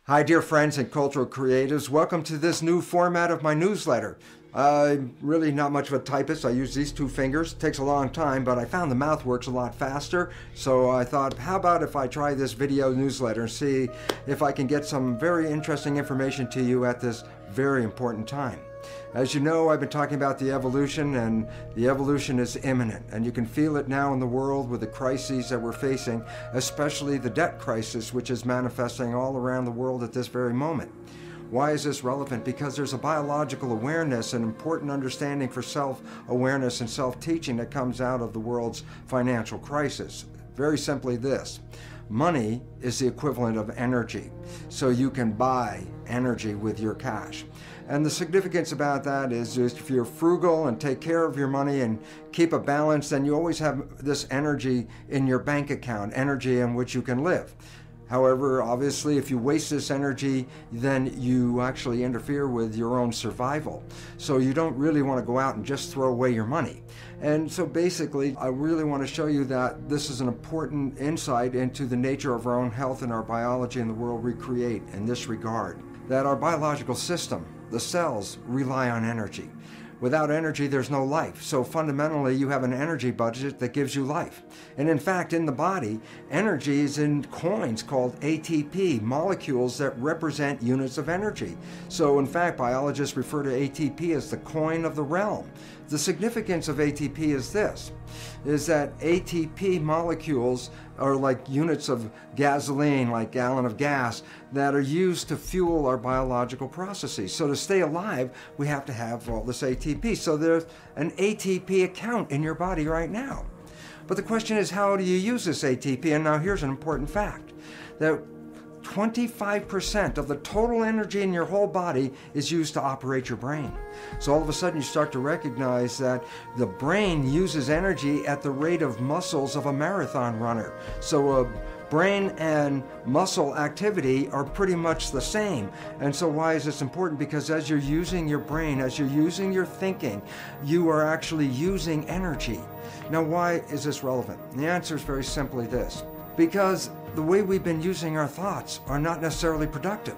Hi, dear friends and cultural creatives. Welcome to this new format of my newsletter. I'm really not much of a typist. I use these two fingers. It takes a long time, but I found the mouth works a lot faster. So I thought, how about if I try this video newsletter and see if I can get some very interesting information to you at this very important time. As you know, I've been talking about the evolution, and the evolution is imminent, and you can feel it now in the world with the crises that we're facing, especially the debt crisis, which is manifesting all around the world at this very moment. Why is this relevant? Because there's a biological awareness and important understanding for self-awareness and self-teaching that comes out of the world's financial crisis. Very simply this: money is the equivalent of energy, so you can buy energy with your cash. And the significance about that is if you're frugal and take care of your money and keep a balance, then you always have this energy in your bank account, energy in which you can live. However, obviously, if you waste this energy, then you actually interfere with your own survival. So you don't really want to go out and just throw away your money. And so basically, I really want to show you that this is an important insight into the nature of our own health and our biology and the world we create in this regard. That our biological system, the cells, rely on energy. Without energy, there's no life. So fundamentally, you have an energy budget that gives you life. And in fact, in the body, energy is in coins called ATP, molecules that represent units of energy. So in fact, biologists refer to ATP as the coin of the realm. The significance of ATP is this, is that ATP molecules are like units of gasoline, like gallon of gas, that are used to fuel our biological processes. So to stay alive, we have to have all this ATP. So there's an ATP account in your body right now. But the question is, how do you use this ATP? And now here's an important fact, that 25% of the total energy in your whole body is used to operate your brain. So all of a sudden you start to recognize that the brain uses energy at the rate of muscles of a marathon runner. So brain and muscle activity are pretty much the same. And so why is this important? Because as you're using your brain, as you're using your thinking, you are actually using energy. Now, why is this relevant? The answer is very simply this: because the way we've been using our thoughts are not necessarily productive.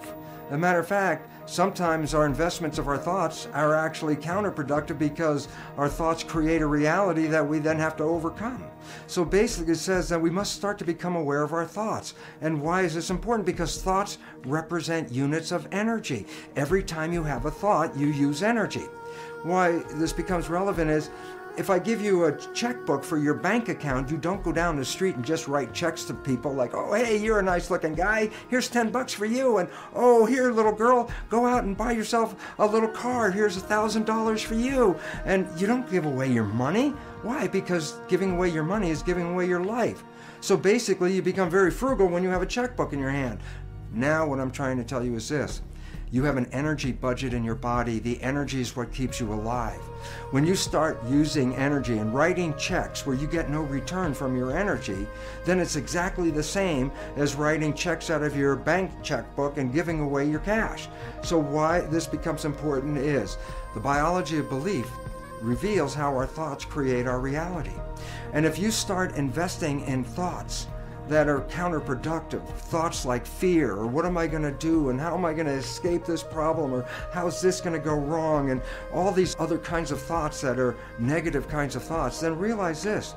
As a matter of fact, sometimes our investments of our thoughts are actually counterproductive because our thoughts create a reality that we then have to overcome. So basically it says that we must start to become aware of our thoughts. And why is this important? Because thoughts represent units of energy. Every time you have a thought, you use energy. Why this becomes relevant is, if I give you a checkbook for your bank account, you don't go down the street and just write checks to people like, oh, hey, you're a nice looking guy, here's 10 bucks for you, and oh, here, little girl, go out and buy yourself a little car, here's $1,000 for you. And you don't give away your money. Why? Because giving away your money is giving away your life. So basically, you become very frugal when you have a checkbook in your hand. Now what I'm trying to tell you is this: you have an energy budget in your body. The energy is what keeps you alive. When you start using energy and writing checks where you get no return from your energy, then it's exactly the same as writing checks out of your bank checkbook and giving away your cash. So why this becomes important is the biology of belief reveals how our thoughts create our reality. And if you start investing in thoughts that are counterproductive, thoughts like fear, or what am I going to do, and how am I going to escape this problem, or how's this going to go wrong, and all these other kinds of thoughts that are negative kinds of thoughts, then realize this: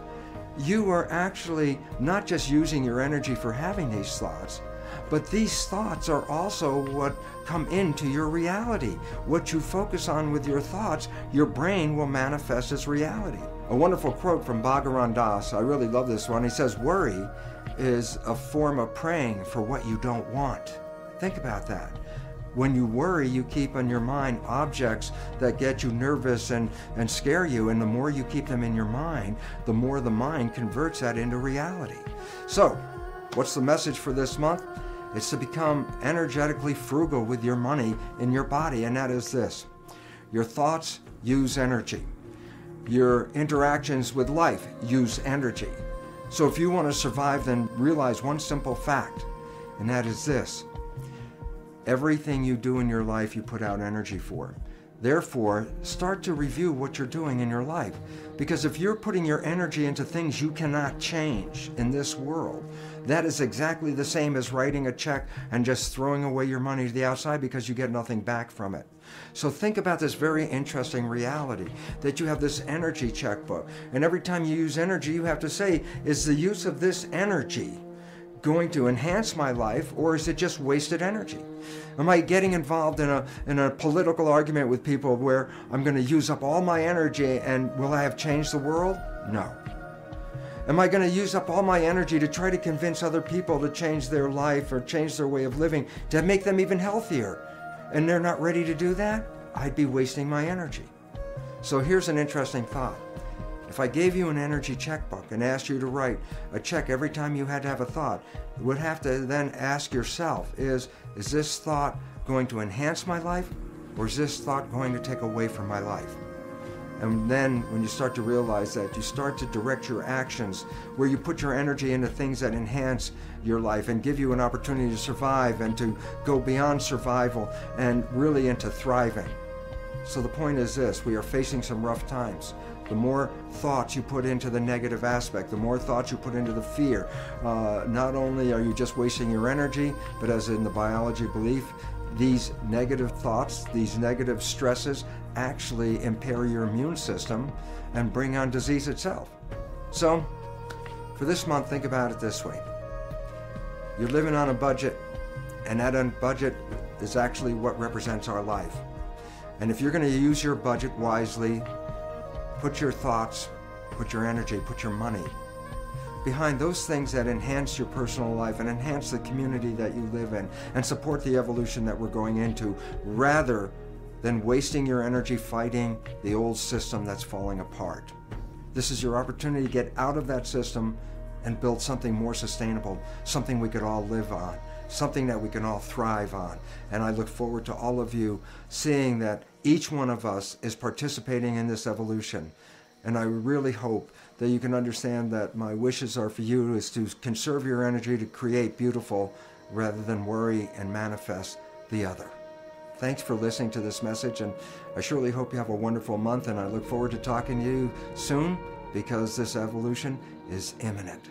you are actually not just using your energy for having these thoughts, but these thoughts are also what come into your reality. What you focus on with your thoughts, your brain will manifest as reality. A wonderful quote from Bhagavan Das, I really love this one. He says, worry is a form of praying for what you don't want. Think about that. When you worry, you keep in your mind objects that get you nervous and scare you, and the more you keep them in your mind, the more the mind converts that into reality. So, what's the message for this month? It's to become energetically frugal with your money in your body, and that is this: your thoughts use energy. Your interactions with life use energy. So if you want to survive, then realize one simple fact, and that is this: everything you do in your life, you put out energy for. Therefore, start to review what you're doing in your life. Because if you're putting your energy into things you cannot change in this world, that is exactly the same as writing a check and just throwing away your money to the outside because you get nothing back from it. So think about this very interesting reality that you have this energy checkbook. And every time you use energy, you have to say, is the use of this energy going to enhance my life, or is it just wasted energy? Am I getting involved in a political argument with people where I'm going to use up all my energy and will I have changed the world? No. Am I going to use up all my energy to try to convince other people to change their life or change their way of living to make them even healthier, and they're not ready to do that? I'd be wasting my energy. So here's an interesting thought. If I gave you an energy checkbook and asked you to write a check every time you had to have a thought, you would have to then ask yourself, is this thought going to enhance my life, or is this thought going to take away from my life? And then when you start to realize that, you start to direct your actions where you put your energy into things that enhance your life and give you an opportunity to survive and to go beyond survival and really into thriving. So the point is this, we are facing some rough times. The more thoughts you put into the negative aspect, the more thoughts you put into the fear, not only are you just wasting your energy, but as in the biology belief, these negative thoughts, these negative stresses actually impair your immune system and bring on disease itself. So, for this month, think about it this way. You're living on a budget, and that budget is actually what represents our life. And if you're going to use your budget wisely, put your thoughts, put your energy, put your money behind those things that enhance your personal life and enhance the community that you live in and support the evolution that we're going into, rather than wasting your energy fighting the old system that's falling apart. This is your opportunity to get out of that system and build something more sustainable, something we could all live on, something that we can all thrive on. And I look forward to all of you seeing that each one of us is participating in this evolution. And I really hope that you can understand that my wishes are for you is to conserve your energy to create beautiful rather than worry and manifest the other. Thanks for listening to this message, and I surely hope you have a wonderful month, and I look forward to talking to you soon because this evolution is imminent.